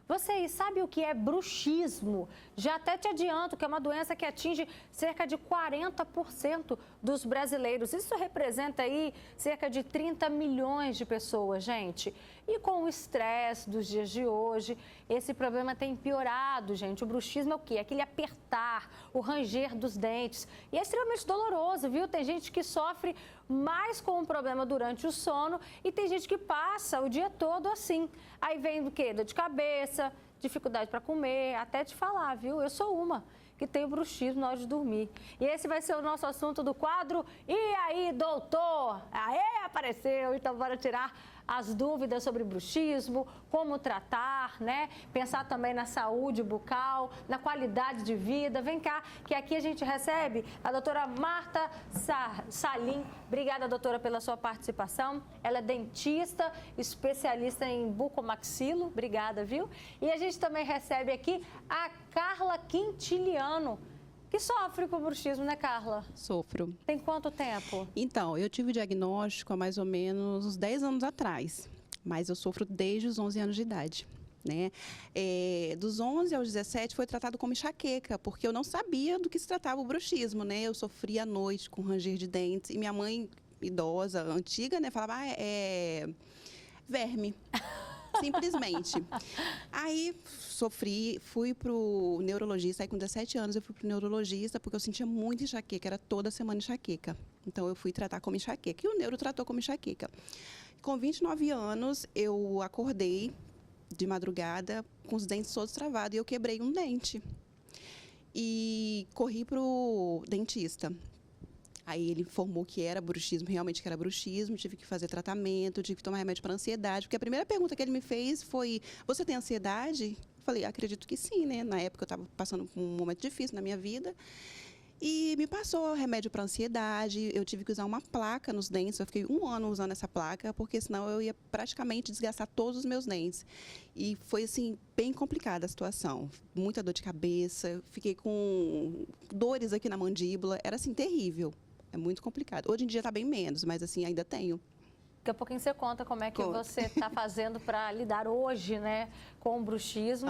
Você sabe o que é bruxismo? Já até te adianto que é uma doença que atinge cerca de 40% dos brasileiros. Isso representa aí cerca de 30 milhões de pessoas, gente. E com o estresse dos dias de hoje, esse problema tem piorado, gente. O bruxismo é o quê? É aquele apertar, o ranger dos dentes. E é extremamente doloroso, viu? Tem gente que sofre mais com o problema durante o sono e tem gente que passa o dia todo assim. Aí vem do quê? Dor de cabeça, dificuldade para comer, até te falar, viu? Eu sou uma que tem bruxismo na hora de dormir. E esse vai ser o nosso assunto do quadro. E aí, doutor? Aê, apareceu! Então, bora tirar as dúvidas sobre bruxismo, como tratar, né? Pensar também na saúde bucal, na qualidade de vida. Vem cá, que aqui a gente recebe a doutora Marta Salim. Obrigada, doutora, pela sua participação. Ela é dentista, especialista em bucomaxilo. Obrigada, viu? E a gente também recebe aqui a Carla Quintiliano, que sofre com bruxismo, né, Carla? Sofro. Tem quanto tempo? Então, eu tive o diagnóstico há mais ou menos uns 10 anos atrás, mas eu sofro desde os 11 anos de idade, né? Dos 11 aos 17 foi tratado como enxaqueca, porque eu não sabia do que se tratava o bruxismo, né? Eu sofria à noite com ranger de dentes e minha mãe, idosa, antiga, né, falava, verme. Simplesmente. Aí sofri, fui pro neurologista, aí com 17 anos eu fui pro neurologista porque eu sentia muita enxaqueca, era toda semana enxaqueca. Então eu fui tratar como enxaqueca e o neuro tratou como enxaqueca. Com 29 anos eu acordei de madrugada com os dentes todos travados e eu quebrei um dente. E corri pro dentista. Aí ele informou que era bruxismo, realmente que era bruxismo, tive que fazer tratamento, tive que tomar remédio para ansiedade, porque a primeira pergunta que ele me fez foi, você tem ansiedade? Eu falei, acredito que sim, né? Na época eu estava passando por um momento difícil na minha vida. E me passou remédio para ansiedade, eu tive que usar uma placa nos dentes, eu fiquei 1 ano usando essa placa, porque senão eu ia praticamente desgastar todos os meus dentes. E foi, assim, bem complicada a situação, muita dor de cabeça, fiquei com dores aqui na mandíbula, era, assim, terrível. É muito complicado. Hoje em dia está bem menos, mas assim, ainda tenho. Daqui a pouquinho você conta como é que você está fazendo para lidar hoje, né, com o bruxismo.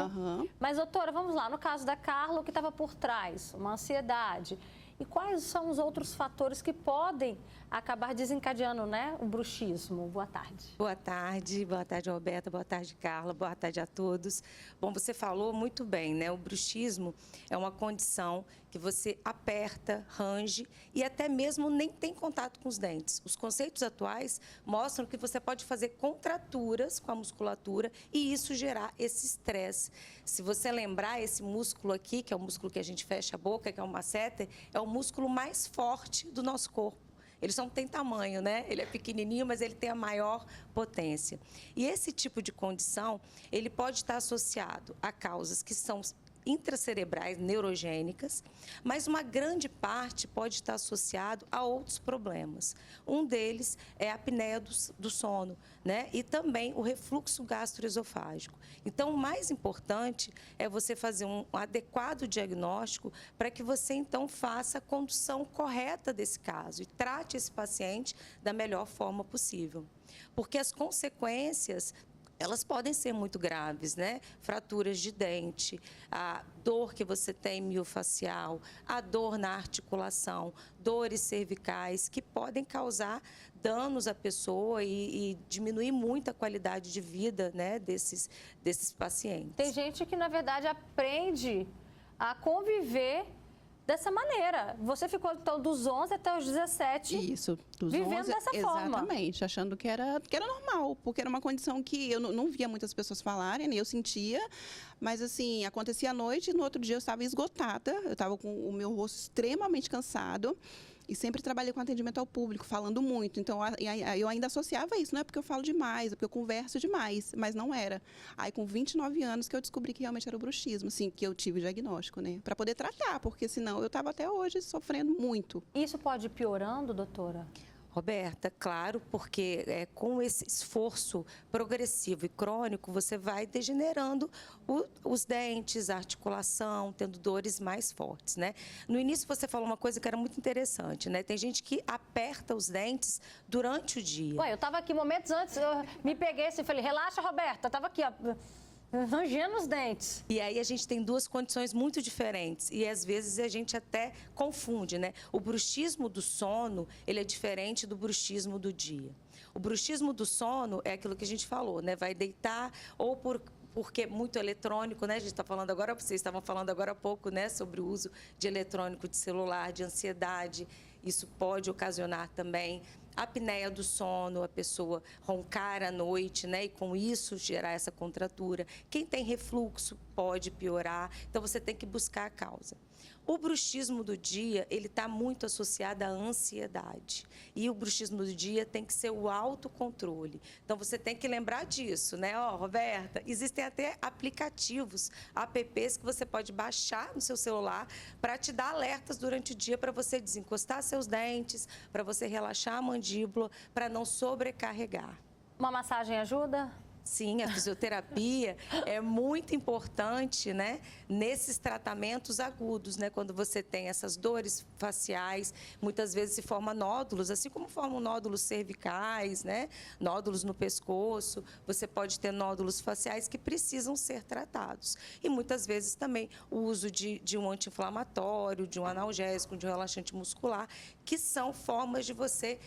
Mas, doutora, vamos lá. No caso da Carla, o que estava por trás? Uma ansiedade. E quais são os outros fatores que podem acabar desencadeando, né, o bruxismo? Boa tarde. Boa tarde, Roberta, boa tarde, Carla, boa tarde a todos. Bom, você falou muito bem, né? O bruxismo é uma condição que você aperta, range e até mesmo nem tem contato com os dentes. Os conceitos atuais mostram que você pode fazer contraturas com a musculatura e isso gerar esse estresse. Se você lembrar, esse músculo aqui, que é o músculo que a gente fecha a boca, que é o masseter, é o músculo mais forte do nosso corpo. Ele só não tem tamanho, né? Ele é pequenininho, mas ele tem a maior potência. E esse tipo de condição, ele pode estar associado a causas que são intracerebrais neurogênicas, mas uma grande parte pode estar associado a outros problemas. Um deles é a apneia do sono, né? E também o refluxo gastroesofágico. Então, o mais importante é você fazer um adequado diagnóstico para que você, então, faça a condução correta desse caso e trate esse paciente da melhor forma possível. Porque as consequências elas podem ser muito graves, né? Fraturas de dente, a dor que você tem miofacial, a dor na articulação, dores cervicais, que podem causar danos à pessoa e diminuir muito a qualidade de vida, né, desses pacientes. Tem gente que, na verdade, aprende a conviver dessa maneira. Você ficou, então, dos 11 até os 17 Isso, dos vivendo 11, dessa forma. Exatamente, achando que era normal, porque era uma condição que eu não via muitas pessoas falarem, nem eu sentia, mas assim, acontecia à noite e no outro dia eu estava esgotada, eu estava com o meu rosto extremamente cansado. E sempre trabalhei com atendimento ao público, falando muito. Então, eu ainda associava isso. Não é porque eu falo demais, é porque eu converso demais. Mas não era. Aí, com 29 anos, que eu descobri que realmente era o bruxismo, assim, que eu tive o diagnóstico, né? Para poder tratar, porque senão eu estava até hoje sofrendo muito. Isso pode ir piorando, doutora? Roberta, claro, porque com esse esforço progressivo e crônico, você vai degenerando os dentes, a articulação, tendo dores mais fortes, né? No início você falou uma coisa que era muito interessante, né? Tem gente que aperta os dentes durante o dia. Ué, eu estava aqui momentos antes, eu me peguei assim e falei, relaxa, Roberta, estava aqui, ó. Rangendo os dentes. E aí a gente tem duas condições muito diferentes e às vezes a gente até confunde, né? O bruxismo do sono, ele é diferente do bruxismo do dia. O bruxismo do sono é aquilo que a gente falou, né? Vai deitar ou porque é muito eletrônico, né? A gente está falando agora, vocês estavam falando agora há pouco, né? Sobre o uso de eletrônico, de celular, de ansiedade. Isso pode ocasionar também a apneia do sono, a pessoa roncar à noite, né? E com isso gerar essa contratura. Quem tem refluxo pode piorar, então você tem que buscar a causa. O bruxismo do dia, ele está muito associado à ansiedade. E o bruxismo do dia tem que ser o autocontrole. Então, você tem que lembrar disso, né? Ó, Roberta, existem até aplicativos, apps que você pode baixar no seu celular para te dar alertas durante o dia para você desencostar seus dentes, para você relaxar a mandíbula, para não sobrecarregar. Uma massagem ajuda? Sim, a fisioterapia é muito importante, né, nesses tratamentos agudos, né, quando você tem essas dores faciais, muitas vezes se formam nódulos, assim como formam nódulos cervicais, né, nódulos no pescoço, você pode ter nódulos faciais que precisam ser tratados. E muitas vezes também o uso de um anti-inflamatório, de um analgésico, de um relaxante muscular, que são formas de você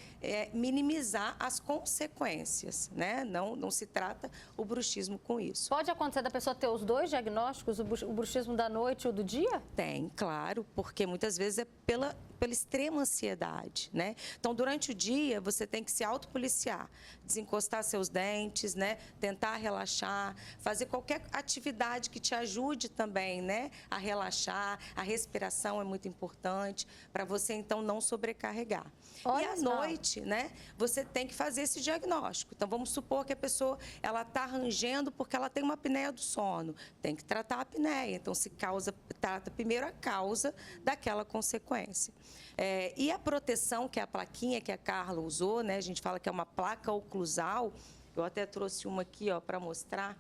minimizar as consequências, né, não se trata o bruxismo com isso. Pode acontecer da pessoa ter os dois diagnósticos, o bruxismo da noite ou do dia? Tem, claro, porque muitas vezes é pela extrema ansiedade, né? Então, durante o dia, você tem que se autopoliciar, desencostar seus dentes, né? Tentar relaxar, fazer qualquer atividade que te ajude também, né? A relaxar, a respiração é muito importante para você, então, não sobrecarregar. Olha e à só. noite, né? Você tem que fazer esse diagnóstico. Então, vamos supor que a pessoa, ela está rangendo porque ela tem uma apneia do sono. Tem que tratar a apneia. Então, trata primeiro a causa daquela consequência. E a proteção, que é a plaquinha que a Carla usou, né? A gente fala que é uma placa oclusal. Eu até trouxe uma aqui, ó, para mostrar.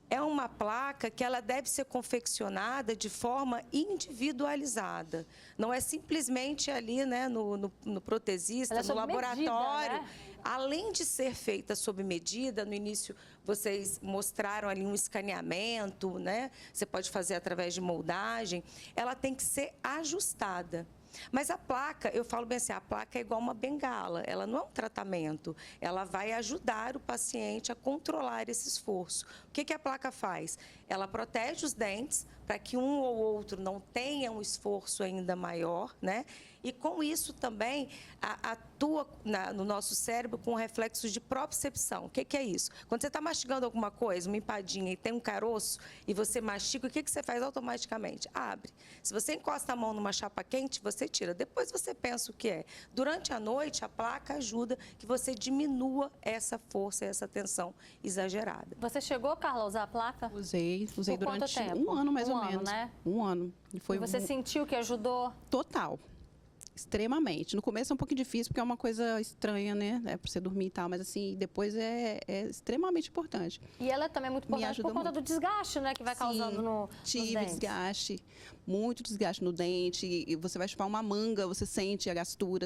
É uma placa que ela deve ser confeccionada de forma individualizada. Não é simplesmente ali, né, no protesista, no laboratório. Medida, né? Além de ser feita sob medida, no início vocês mostraram ali um escaneamento, né? Você pode fazer através de moldagem. Ela tem que ser ajustada. Mas a placa, eu falo bem assim, a placa é igual uma bengala, ela não é um tratamento, ela vai ajudar o paciente a controlar esse esforço. O que a placa faz? Ela protege os dentes para que um ou outro não tenha um esforço ainda maior, né? E com isso também atua no nosso cérebro com reflexos de propriocepção. O que é isso? Quando você está mastigando alguma coisa, uma empadinha e tem um caroço, e você mastiga, o que você faz automaticamente? Abre. Se você encosta a mão numa chapa quente, você tira. Depois você pensa o que é. Durante a noite, a placa ajuda que você diminua essa força, essa tensão exagerada. Você chegou, Carla, a usar a placa? Usei Por durante quanto tempo? um ano mais ou Um ano, menos. né? Um ano. E você sentiu que ajudou? Total. Extremamente. No começo é um pouquinho difícil, porque é uma coisa estranha, né? Para você dormir e tal, mas assim, depois é extremamente importante. E ela também é muito importante por conta do desgaste, né? Que vai causando nos dentes. Desgaste, muito desgaste no dente. E você vai chupar uma manga, você sente a gastura,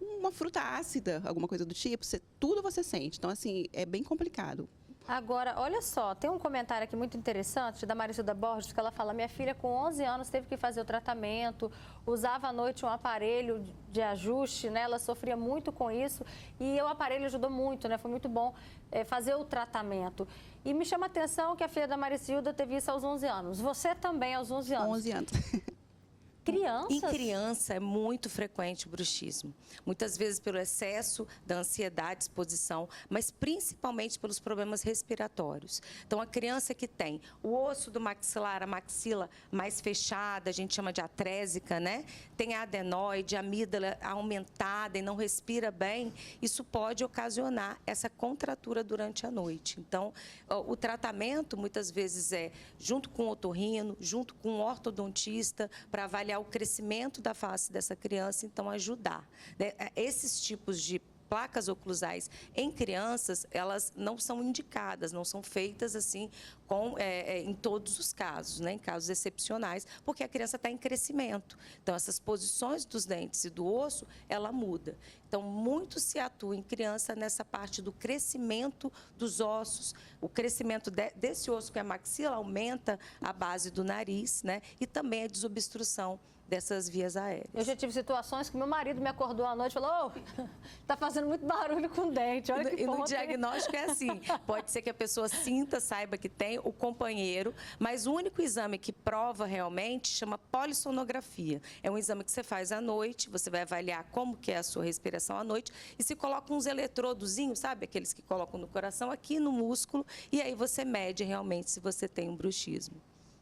uma fruta ácida, alguma coisa do tipo, tudo você sente. Então, assim, é bem complicado. Agora, olha só, tem um comentário aqui muito interessante da Maricilda Borges, que ela fala: minha filha com 11 anos teve que fazer o tratamento, usava à noite um aparelho de ajuste, né? Ela sofria muito com isso e o aparelho ajudou muito, né? Foi muito bom fazer o tratamento. E me chama a atenção que a filha da Maricilda teve isso aos 11 anos. Você também aos 11 anos. 11 anos. Crianças? Em criança é muito frequente o bruxismo. Muitas vezes pelo excesso da ansiedade, exposição, mas principalmente pelos problemas respiratórios. Então, a criança que tem o osso do maxilar, a maxila mais fechada, a gente chama de atrésica, né? Tem a adenoide, a amígdala aumentada e não respira bem, isso pode ocasionar essa contratura durante a noite. Então, o tratamento muitas vezes é junto com o otorrino, junto com o ortodontista, para avaliar o crescimento da face dessa criança, então ajudar, né? Esses tipos de placas oclusais em crianças, elas não são indicadas, não são feitas assim em todos os casos, né? Em casos excepcionais, porque a criança está em crescimento. Então, essas posições dos dentes e do osso, ela muda. Então, muito se atua em criança nessa parte do crescimento dos ossos. O crescimento desse osso que é a maxila aumenta a base do nariz, né? E também a desobstrução dessas vias aéreas. Eu já tive situações que meu marido me acordou à noite e falou: "Ô, tá fazendo muito barulho com o dente, olha que E no ponto, hein?" diagnóstico é assim, pode ser que a pessoa sinta, saiba que tem o companheiro, mas o único exame que prova realmente chama polissonografia. É um exame que você faz à noite, você vai avaliar como que é a sua respiração à noite e se coloca uns eletrodozinhos, sabe? Aqueles que colocam no coração, aqui no músculo, e aí você mede realmente se você tem um bruxismo.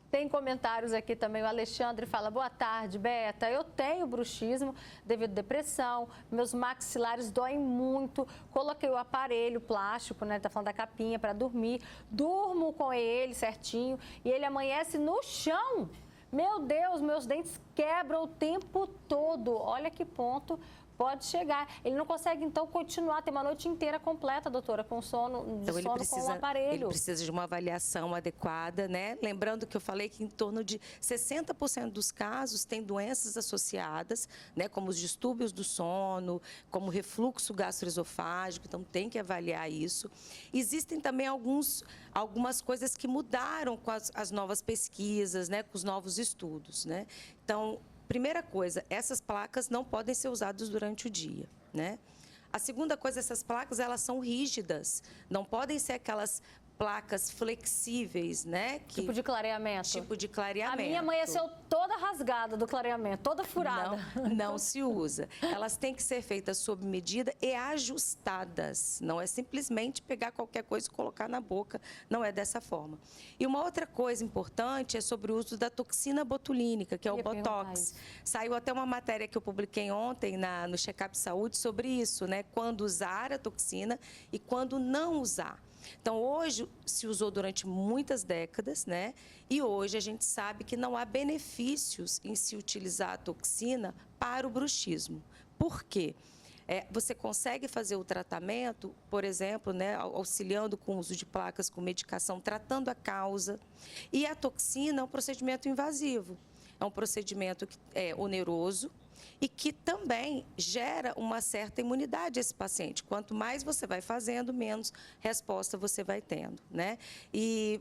Tem comentários aqui também, o Alexandre fala: "Boa tarde, Beta, eu tenho bruxismo devido à depressão, meus maxilares doem muito, coloquei o aparelho plástico, né, tá falando da capinha, para dormir, durmo com ele certinho e ele amanhece no chão. Meu Deus, meus dentes quebram o tempo todo, olha que ponto pode chegar. Ele não consegue, então, continuar, ter uma noite inteira completa, doutora, com sono, de sono com o aparelho." Ele precisa de uma avaliação adequada, né? Lembrando que eu falei que em torno de 60% dos casos tem doenças associadas, né? Como os distúrbios do sono, como refluxo gastroesofágico, então tem que avaliar isso. Existem também algumas coisas que mudaram com as novas pesquisas, né? Com os novos estudos, né? Então, primeira coisa, essas placas não podem ser usadas durante o dia, né? A segunda coisa, essas placas, elas são rígidas, não podem ser aquelas placas flexíveis, né? Tipo de clareamento. Tipo de clareamento. A minha amanheceu toda rasgada do clareamento, toda furada. Não se usa. Elas têm que ser feitas sob medida e ajustadas. Não é simplesmente pegar qualquer coisa e colocar na boca. Não é dessa forma. E uma outra coisa importante é sobre o uso da toxina botulínica, que é o Botox. Saiu até uma matéria que eu publiquei ontem no Checkup Saúde sobre isso, né? Quando usar a toxina e quando não usar. Então, hoje se usou durante muitas décadas, né? E hoje a gente sabe que não há benefícios em se utilizar a toxina para o bruxismo. Por quê? Você consegue fazer o tratamento, por exemplo, né, auxiliando com o uso de placas com medicação, tratando a causa. E a toxina é um procedimento invasivo. É um procedimento que é oneroso e que também gera uma certa imunidade a esse paciente. Quanto mais você vai fazendo, menos resposta você vai tendo, né? E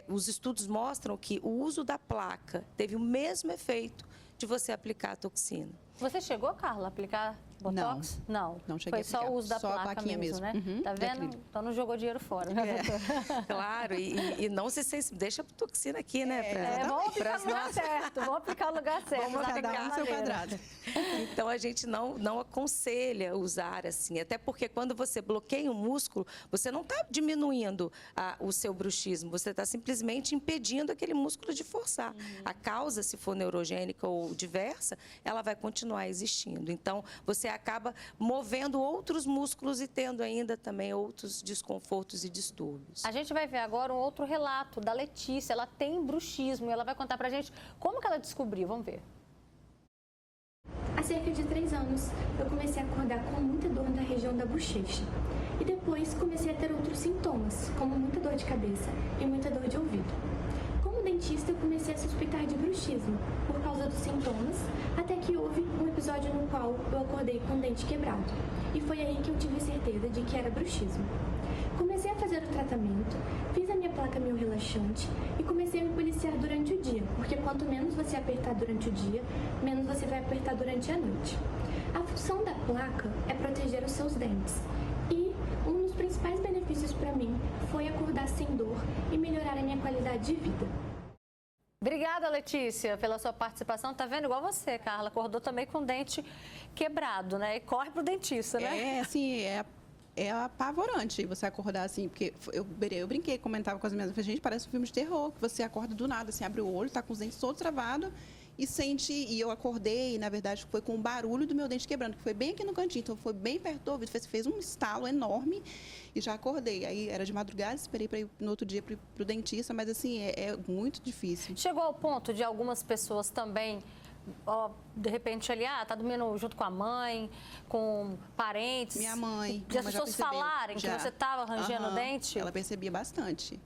os estudos mostram que o uso da placa teve o mesmo efeito de você aplicar a toxina. Você chegou, Carla, a aplicar Botox? Não cheguei. Foi só o uso da placa mesmo, né? Uhum, tá vendo? Então não jogou dinheiro fora, né, doutora? Claro, e não se deixa a toxina aqui, né? Vamos aplicar no lugar certo, vamos aplicar no lugar certo. Vamos aplicar no seu quadrado. Então, a gente não aconselha usar assim, até porque quando você bloqueia um músculo, você não está diminuindo o seu bruxismo, você está simplesmente impedindo aquele músculo de forçar. A causa, se for neurogênica ou diversa, ela vai continuar existindo. Então, você acaba movendo outros músculos e tendo ainda também outros desconfortos e distúrbios. A gente vai ver agora um outro relato da Letícia. Ela tem bruxismo e ela vai contar pra gente como que ela descobriu. Vamos ver. Há cerca de 3 anos, eu comecei a acordar com muita dor na região da bochecha. E depois comecei a ter outros sintomas, como muita dor de cabeça e muita dor de ouvido. Como dentista, eu comecei a suspeitar de bruxismo, por causa dos sintomas, até que houve um episódio no qual eu acordei com o dente quebrado. E foi aí que eu tive certeza de que era bruxismo. Comecei a fazer o tratamento, fiz a minha placa mio-relaxante e comecei a me policiar durante o dia, porque quanto menos você apertar durante o dia, menos você vai apertar durante a noite. A função da placa é proteger os seus dentes. E um dos principais benefícios para mim foi acordar sem dor e melhorar a minha qualidade de vida. Obrigada, Letícia, pela sua participação. Tá vendo? Igual você, Carla, acordou também com o dente quebrado, né? E corre pro dentista, né? É apavorante você acordar assim, porque eu brinquei, comentava com as minhas amigas, gente, parece um filme de terror, que você acorda do nada, assim, abre o olho, tá com os dentes todos travados e sente, e eu acordei, e na verdade foi com o barulho do meu dente quebrando, que foi bem aqui no cantinho, então foi bem perto do ouvido, fez um estalo enorme e já acordei. Aí era de madrugada, esperei para ir no outro dia pro dentista, mas assim, é muito difícil. Chegou ao ponto de algumas pessoas também, de repente ali, tá dormindo junto com a mãe, com parentes. Minha mãe. De as pessoas falarem que você estava rangendo o dente? Ela percebia bastante.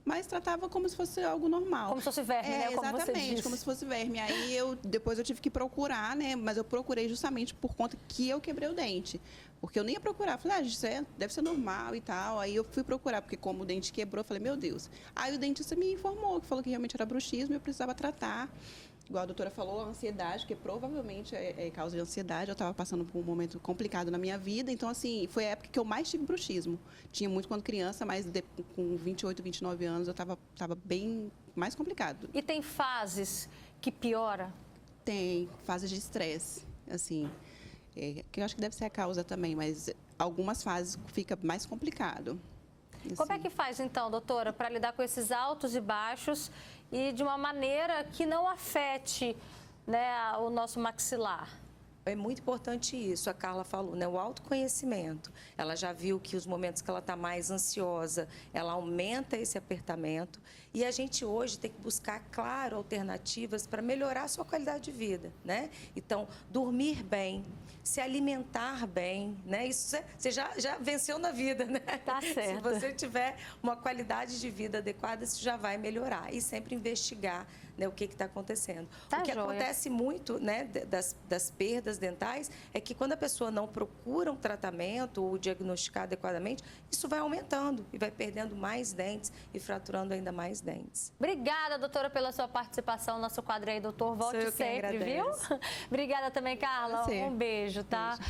mas tratava como se fosse algo normal. Como se fosse verme, né? Como você Exatamente, disse. como se fosse verme. Aí depois eu tive que procurar, né? Mas eu procurei justamente por conta que eu quebrei o dente. Porque eu nem ia procurar. Falei, isso deve ser normal e tal. Aí eu fui procurar, porque como o dente quebrou, eu falei, meu Deus. Aí o dentista me informou, que falou que realmente era bruxismo e eu precisava tratar. Igual a doutora falou, a ansiedade, que provavelmente é causa de ansiedade. Eu estava passando por um momento complicado na minha vida. Então, assim, foi a época que eu mais tive bruxismo. Tinha muito quando criança, mas com 28, 29 anos, eu estava bem mais complicado. E tem fases que piora? Tem fases de estresse, assim, que eu acho que deve ser a causa também, mas algumas fases fica mais complicado. Como é assim. que faz, então, doutora, para lidar com esses altos e baixos e de uma maneira que não afete, né, o nosso maxilar? É muito importante isso, a Carla falou, né? O autoconhecimento. Ela já viu que os momentos que ela está mais ansiosa, ela aumenta esse apertamento. E a gente hoje tem que buscar, claro, alternativas para melhorar a sua qualidade de vida, né? Então, dormir bem, se alimentar bem, né? Isso você já venceu na vida, né? Tá certo. Se você tiver uma qualidade de vida adequada, isso já vai melhorar. E sempre investigar, né, o que está acontecendo. Tá o que joia. acontece muito, né, das perdas dentais é que quando a pessoa não procura um tratamento ou diagnosticar adequadamente, isso vai aumentando e vai perdendo mais dentes e fraturando ainda mais dentes. Obrigada, doutora, pela sua participação no nosso quadro aí, doutor. Volte Sou eu quem sempre, viu? agradece. Obrigada também, Carla. Você. Um beijo, tá?